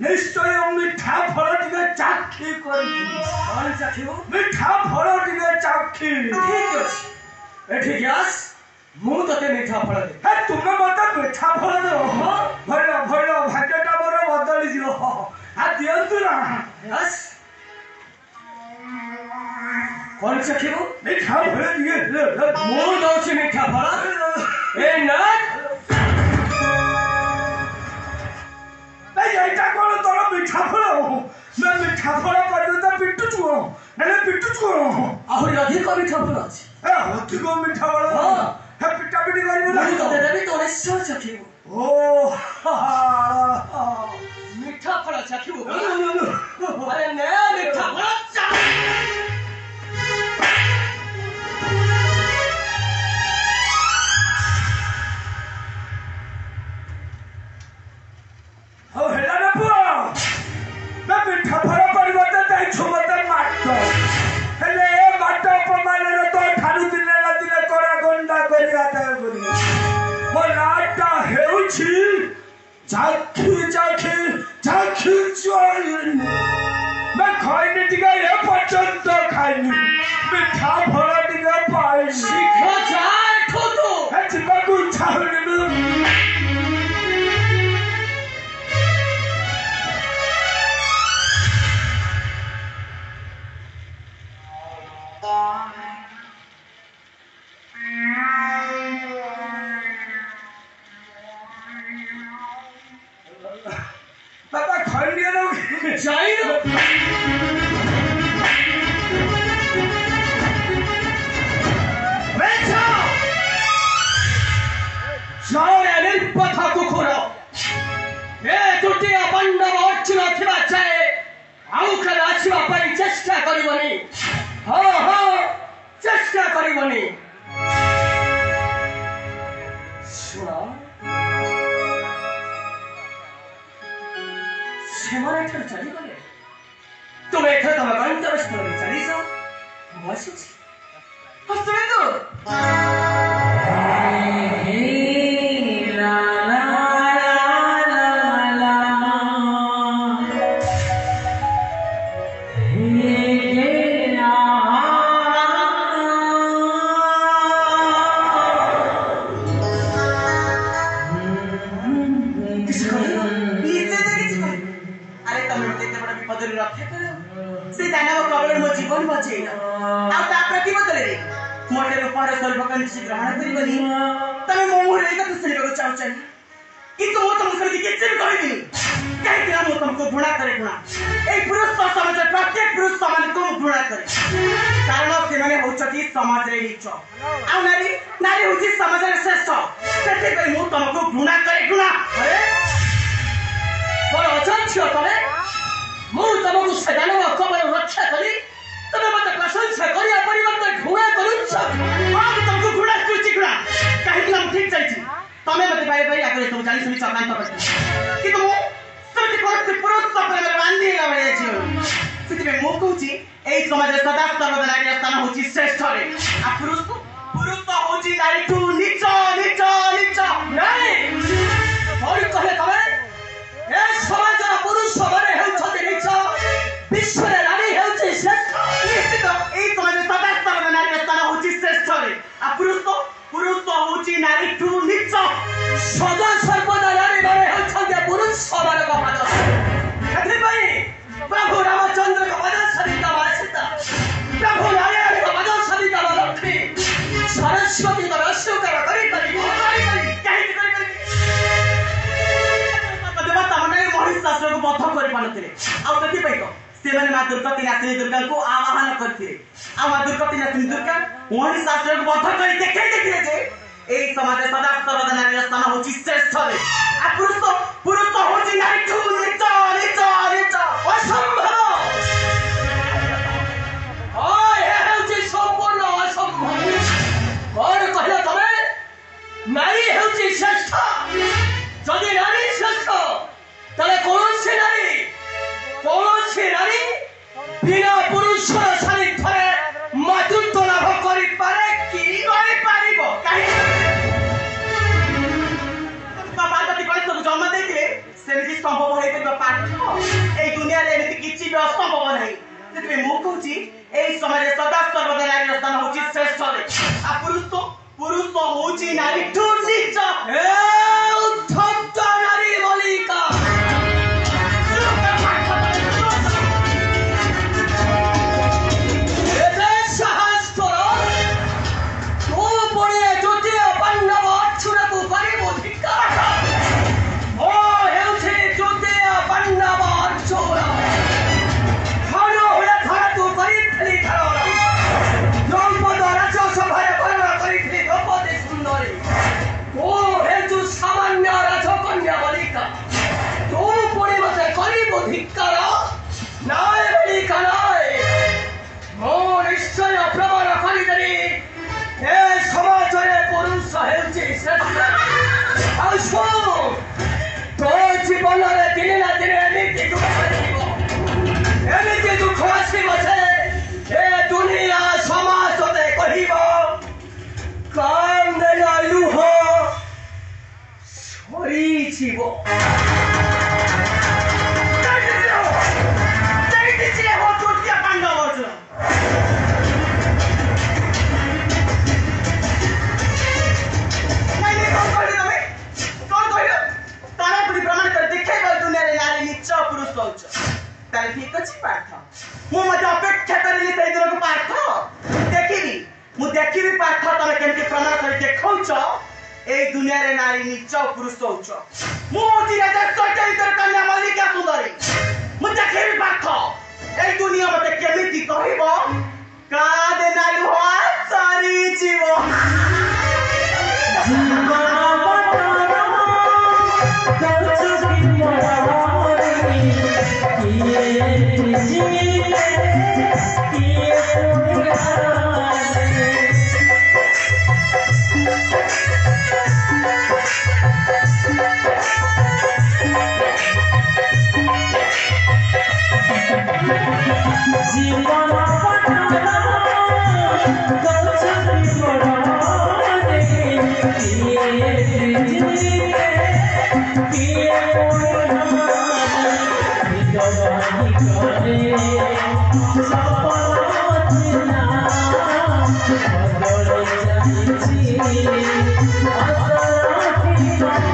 निश्चय मिठा फल टिके चाखी कर कौन चाखिबो मिठा फल टिके चाखी ठीक अछि एठी ग्यास मु तते मिठा फल दे हे तुमे मते मिठा फल दे भलो भलो भाग्यटा मोर बदली जियो आ दियंतु ना यस कौन चाखिबो मिठा फल टिके मु दउछि मिठा फल ए नाथ এইটা কোন তোর মিঠা ফল না মিঠা ফল পর্যন্ত পিটু চুড়ো নালে পিটু চুড়ো আহুরি অধিক মিঠা ফল আছে এ অধিক মিঠা ফল হে পিটা পিটি করিব না তো দেবি তো নিশ্চয় চাখিব ও মিঠা ফল চাখিব আরে নে মিঠা ফল চা हो हेला ना पुआ ना मिठा फल परिवर्तन दाई छुमते माटो हेले ए माटो अपमान रे तो ठारू दिने रातिले करा गंडा करी आता करी मो नाटा हेउछि झाखी झाखी झाखी चोरनी मैं खाइनी टिका ए पर्यंत खाइनी मिठा फल टिका पाइनी शिखा जाय ठोतो हे चिपा को छावनी बाबा खाइनी ना जाई रो बेचा जाओ रे पथा को खोरो ए तुटी अपन्न बच्चना थिबा चाहे आउ करा छिबा परि चेष्टा करिवनी हो चेष्टा करिवनी सुना सेमाने ठर चली गले तुम एठर तम गंतव्य स्थल में चली जाओ बस हस्तमे तो ला ला ला जीवन बचेन आ ता प्रति बदले रे मोटे रूपार सर्वकन ग्रहण करिबनी तमे मोमुरे एक दुसरे को चाहछन किंतु मो तुम सर के भी कहबिनी काहे कि हम तुमको घृणा करे घृणा ए पुरुष समाज प्रत्येक पुरुष समान को घृणा करे कारण से माने होचती समाज रे नीच आ नारी नारी होची समाज रे श्रेष्ठ सेते पे मो तुमको घृणा करे घृणा अरे पर अचंछ तमे मु तुमको सदानो कमल रक्षा करी तमे मते प्रशंसा करिया परिवर्तन घृणा करूछ हम तुमको घृणा करूछि घृणा काहे कि हम ठीक जाइछि तमे मते बारे बारे आगे तुम जानि सुनि चकांत करछि कि तुम सबके कोन पुरुष सप्रे में बांधी लावले छी सिते मो कहूछि एई समाज सदा सर्वदा नारी स्थान होछि श्रेष्ठ रे आ पुरुष तो होछि नारी तू नीच नीच नीच नहीं और कहे तमे ए समाज पुरुष माने हेउछते नीच विश्व रे नारी हेउछि श्रेष्ठ निश्चित एई समाज सदा सर्वदा नारी स्थान होछि श्रेष्ठ रे आ पुरुष तो होछि नारी तू नीच सदा सर्वदा नारी माने हेउछते पुरुष समान को पाद एथि पई प्रभु रामचंद्र को पाद सरिता माने सीता प्रभु नारायण को पाद सरिता लक्ष्मी सरस्वती को स्वीकार करी काहे करी देवता माने महिष शास्त्र को बद्ध करि पानथिले आ तति पई तो से माने मां दुर्गति नाथनी दुर्गा को आवाहन करथिले आ मां दुर्गति नाथनी दुर्गा महिष शास्त्र को बद्ध करि देखिले जे एई समाज सदा सर्वदा नारी स्थान होछि श्रेष्ठ रे आ पुरुष तो होछि नारी तू नीच नीच नीच असंभव ओय हे होछि संपूर्ण असंभव और कहला तमे नारी होछि श्रेष्ठ जदि नारी श्रेष्ठ तले कौन से नारी बिना पुरुष सानिध्य मातृत्व लाभ करि पारे कि करि पारिबो काहे बाबा कति कले सब जन्म देथिले सेमिति संभव होई ଅଧିକ ପାଠ ଏଇ ଦୁନିଆରେ ଏମିତି କିଛି ବି ଅସମ୍ଭବ ନାହିଁ। ସେଥିପାଇଁ ମୁଁ କହୁଛି ଏଇ ସମାଜରେ ସଦା ସର୍ବଦା ନାରୀର ସ୍ଥାନ ହଉଛି ଶ୍ରେଷ୍ଠରେ। ଆଉ ପୁରୁଷ ହଉଛି ନାରୀଠୁ ନିଚ। ନାରୀ ବଲିକା জীবନରେ দিনে না দিনে এମିତି ଦୁଃଖ ଆସିବ ଯେ ଏ ଦୁନିଆ ସମାଜରେ କହିବ କାନ୍ଦେଲା ଲୁହ ସରିଯିବ। ठीक अच्छे पाठ मुझे अपेक्षा करी से दिन को पाठ देखी मुझे पाठ तुम केमती प्रमाण कर देखा ए दुनिया रे नारी नीच पुरुष होच मुझे कन्या मल्लिका सुंदरी मुझे देखी पाठ ए दुनिया मत केमती कहब कादे नारी हुआ सारी जीवन Thank you.